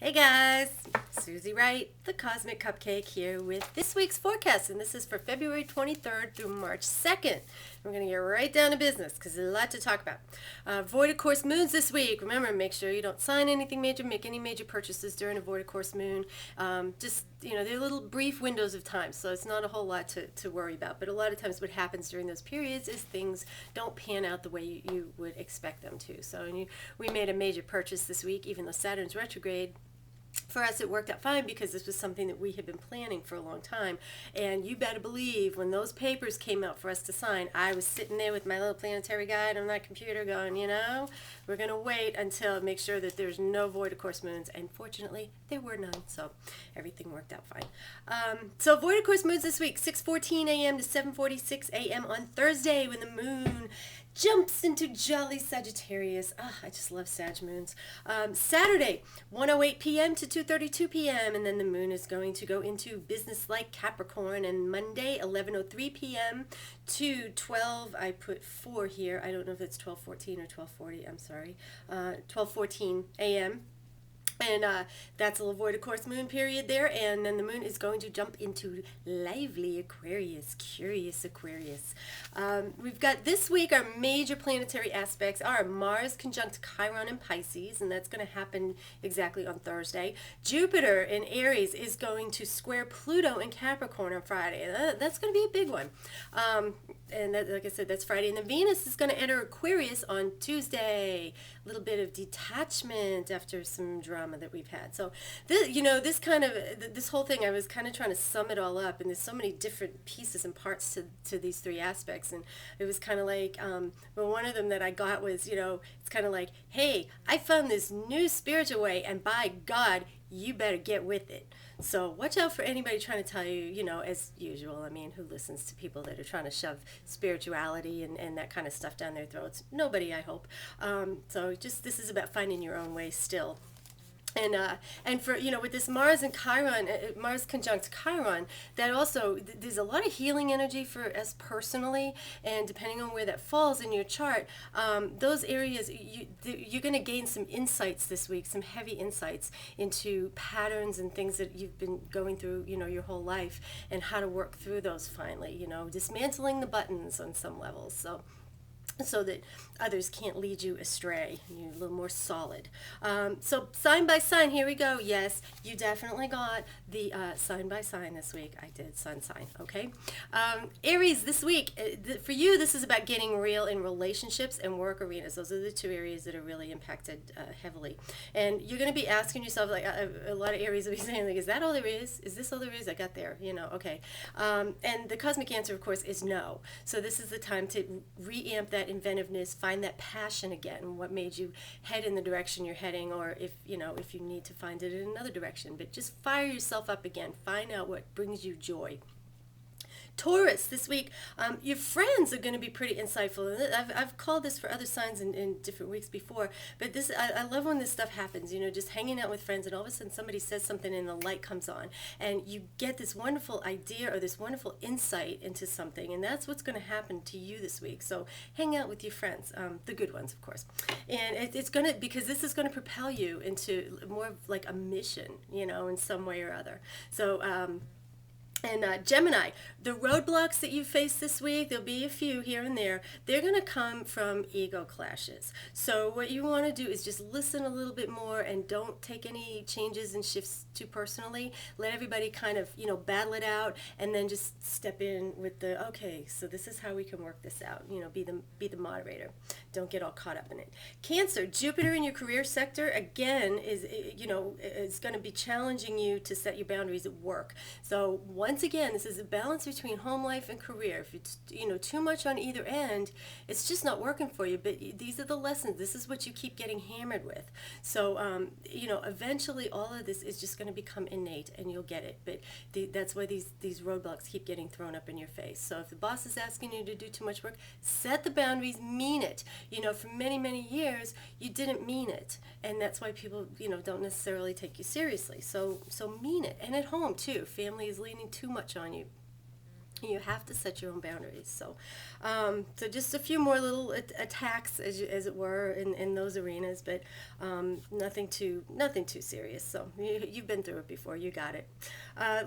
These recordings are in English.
Hey guys, Suzie Wright, the Cosmic Cupcake here with this week's forecast, and this is for February 23rd through March 2nd. We're going to get right down to business because there's a lot to talk about. Void of course moons this week. Remember, make sure you don't sign anything major, make any major purchases during a void of course moon. They're little brief windows of time, so it's not a whole lot to worry about. But a lot of times what happens during those periods is things don't pan out the way you would expect them to. So we made a major purchase this week, even though Saturn's retrograde. For us, it worked out fine because this was something that we had been planning for a long time. And you better believe when those papers came out for us to sign, I was sitting there with my little planetary guide on my computer going, we're going to wait until make sure that there's no void of course moons. And fortunately, there were none. So everything worked out fine. So void of course moons this week, 6:14 a.m. to 7:46 a.m. on Thursday when the moon jumps into jolly Sagittarius. I just love Sag moons. Saturday, 1:08 p.m. to 2:32 p.m. And then the moon is going to go into business-like Capricorn. And Monday, 11:03 p.m. to 12, I put 4 here. I don't know if it's 12:14 or 12:40. I'm sorry. 12:14 a.m. And that's a void of course moon period there, and then the moon is going to jump into lively Aquarius, curious Aquarius. We've got this week our major planetary aspects are Mars conjunct Chiron in Pisces, and that's going to happen exactly on Thursday. Jupiter in Aries is going to square Pluto in Capricorn on Friday. That's going to be a big one. And that, like I said, that's Friday. And then Venus is going to enter Aquarius on Tuesday. A little bit of detachment after some drama that we've had. So, this whole thing, I was kind of trying to sum it all up. And there's so many different pieces and parts to these three aspects. And it was kind of like, one of them that I got was, it's kind of like, hey, I found this new spiritual way. And by God, you better get with it. So watch out for anybody trying to tell you, as usual, who listens to people that are trying to shove spirituality and that kind of stuff down their throats? Nobody, I hope. So this is about finding your own way still. And for with this Mars and Chiron, Mars conjunct Chiron, that also there's a lot of healing energy for us personally, and depending on where that falls in your chart, those areas you're going to gain some insights this week, some heavy insights into patterns and things that you've been going through, your whole life, and how to work through those finally, dismantling the buttons on some levels. So that others can't lead you astray. You're a little more solid. So sign by sign, here we go. Yes, you definitely got the sign by sign this week. I did sign, okay? Aries, this week, for you, this is about getting real in relationships and work arenas. Those are the two areas that are really impacted heavily. And you're going to be asking yourself, like a lot of Aries will be saying, like, is that all there is? Is this all there is? I got there, okay. And the cosmic answer, of course, is no. So this is the time to reamp that inventiveness, find that passion again, what made you head in the direction you're heading, or if you need to find it in another direction. But just fire yourself up again. Find out what brings you joy. Taurus, this week, your friends are going to be pretty insightful. I've called this for other signs in different weeks before, but I love when this stuff happens, just hanging out with friends, and all of a sudden somebody says something and the light comes on, and you get this wonderful idea or this wonderful insight into something, and that's what's going to happen to you this week. So hang out with your friends, the good ones, of course. And it's going to, because this is going to propel you into more of like a mission, in some way or other. So, And Gemini, the roadblocks that you face this week, there'll be a few here and there, they're going to come from ego clashes. So what you want to do is just listen a little bit more and don't take any changes and shifts too personally. Let everybody kind of, battle it out, and then just step in with the, okay, so this is how we can work this out. Be the moderator. Don't get all caught up in it. Cancer, Jupiter in your career sector, again, is going to be challenging you to set your boundaries at work. So once again, this is a balance between home life and career. If it's too much on either end, it's just not working for you. But these are the lessons. This is what you keep getting hammered with. So eventually all of this is just going to become innate, and you'll get it. But that's why these roadblocks keep getting thrown up in your face. So if the boss is asking you to do too much work, set the boundaries, mean it. For many, many years, you didn't mean it. And that's why people, don't necessarily take you seriously. So mean it. And at home, too. Family is leaning too much on you. You have to set your own boundaries. So just a few more little attacks, as it were, in those arenas, but nothing too serious. So you've been through it before. You got it.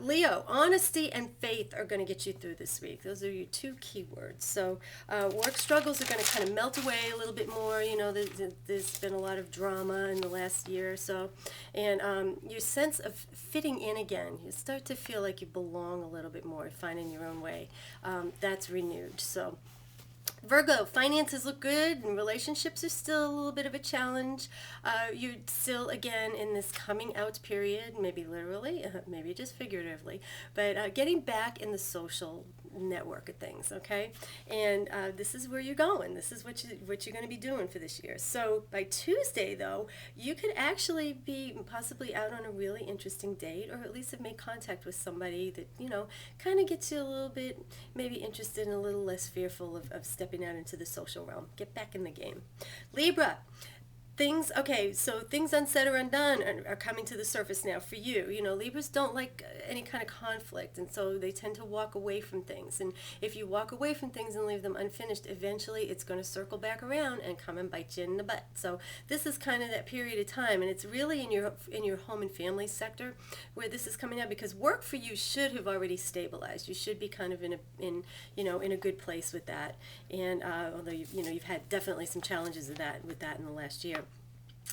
Leo, honesty and faith are going to get you through this week. Those are your two key words. So work struggles are going to kind of melt away a little bit more. You know, there's been a lot of drama in the last year or so, and your sense of fitting in again. You start to feel like you belong a little bit more, finding your own way. That's renewed. So Virgo, finances look good and relationships are still a little bit of a challenge. You're still, again, in this coming out period, maybe literally, maybe just figuratively, but getting back in the social network of things, okay? And this is where you're going. This is what you're going to be doing for this year. So by Tuesday, though, you could actually be possibly out on a really interesting date, or at least have made contact with somebody that, you know, kind of gets you a little bit maybe interested and a little less fearful of stepping out into the social realm. Get back in the game. Libra. Things unsaid or undone are coming to the surface now for you. You know, Libras don't like any kind of conflict, and so they tend to walk away from things. And if you walk away from things and leave them unfinished, eventually it's going to circle back around and come and bite you in the butt. So this is kind of that period of time, and it's really in your home and family sector where this is coming out, because work for you should have already stabilized. You should be kind of in a good place with that. And although you've had definitely some challenges with that in the last year.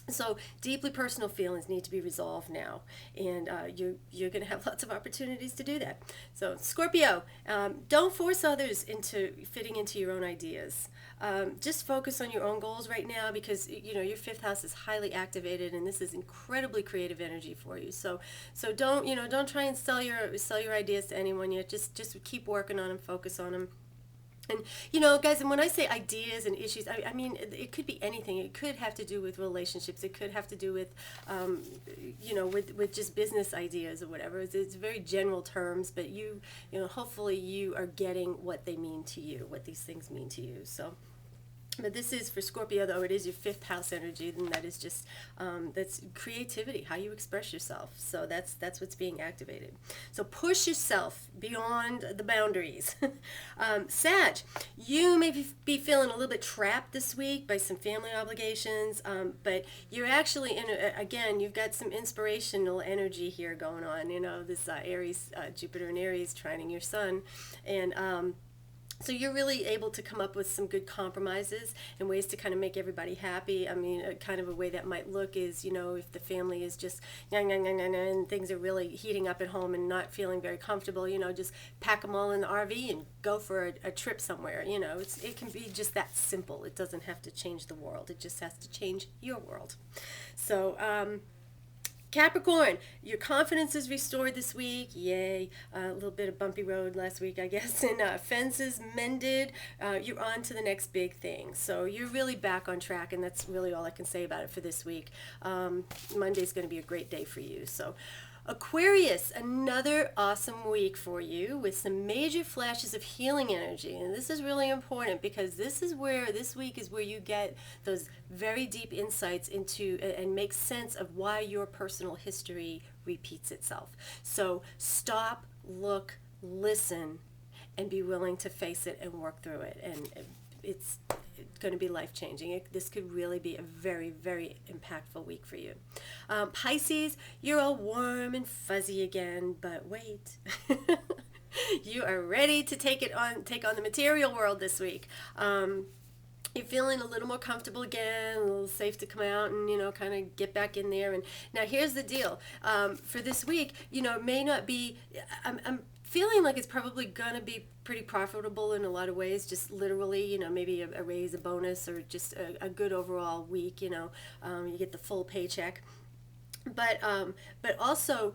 So deeply personal feelings need to be resolved now, and you're going to have lots of opportunities to do that. So Scorpio, don't force others into fitting into your own ideas. Just focus on your own goals right now, because your fifth house is highly activated, and this is incredibly creative energy for you. So don't try and sell your ideas to anyone yet. Just keep working on them, focus on them. And, guys, and when I say ideas and issues, I mean, it could be anything. It could have to do with relationships. It could have to do with, with just business ideas or whatever. It's very general terms, but hopefully you are getting what they mean to you, what these things mean to you. So. But this is for Scorpio, though, it is your fifth house energy, and that is just, that's creativity, how you express yourself. So that's what's being activated. So push yourself beyond the boundaries. Sag, you may be feeling a little bit trapped this week by some family obligations, but you're actually again, you've got some inspirational energy here going on. This Aries, Jupiter and Aries trining your sun, and so you're really able to come up with some good compromises and ways to kind of make everybody happy. I mean, kind of a way that might look is, if the family is just and things are really heating up at home and not feeling very comfortable, just pack them all in the RV and go for a trip somewhere. It can be just that simple. It doesn't have to change the world. It just has to change your world. So, Capricorn, your confidence is restored this week. Yay. A little bit of bumpy road last week, I guess. And fences mended. You're on to the next big thing. So you're really back on track, and that's really all I can say about it for this week. Monday's going to be a great day for you. So Aquarius, another awesome week for you with some major flashes of healing energy. And this is really important, because this week is where you get those very deep insights into and make sense of why your personal history repeats itself. So stop, look, listen, and be willing to face it and work through it. And it's going to be life-changing. This could really be a very, very impactful week for you. Pisces, you're all warm and fuzzy again, but wait. You are ready to take on the material world this week. You're feeling a little more comfortable again, a little safe to come out and, kind of get back in there. And now here's the deal. For this week, it may not be, I'm feeling like it's probably going to be pretty profitable in a lot of ways, just literally, maybe a raise, a bonus, or just a good overall week, you get the full paycheck. But also,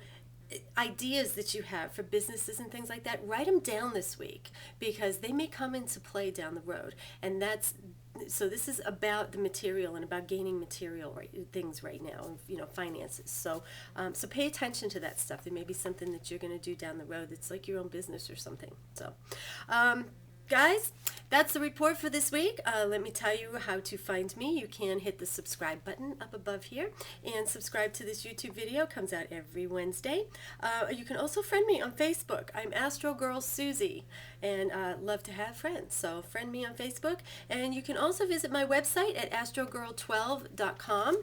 ideas that you have for businesses and things like that, write them down this week, because they may come into play down the road. And so this is about the material and about gaining material things right now, finances. So pay attention to that stuff. There may be something that you're going to do down the road that's like your own business or something. So Guys, that's the report for this week. Let me tell you how to find me. You can hit the subscribe button up above here and subscribe to this YouTube video. It comes out every Wednesday. You can also friend me on Facebook. I'm Astro Girl Suzie and love to have friends. So friend me on Facebook. And you can also visit my website at astrogirl12.com.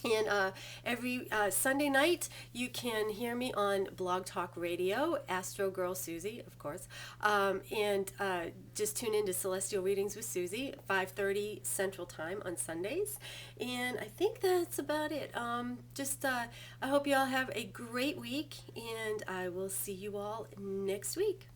And every Sunday night, you can hear me on Blog Talk Radio, Astro Girl Suzie, of course. And just tune in to Celestial Readings with Suzie, 5:30 Central Time on Sundays. And I think that's about it. I hope you all have a great week, and I will see you all next week.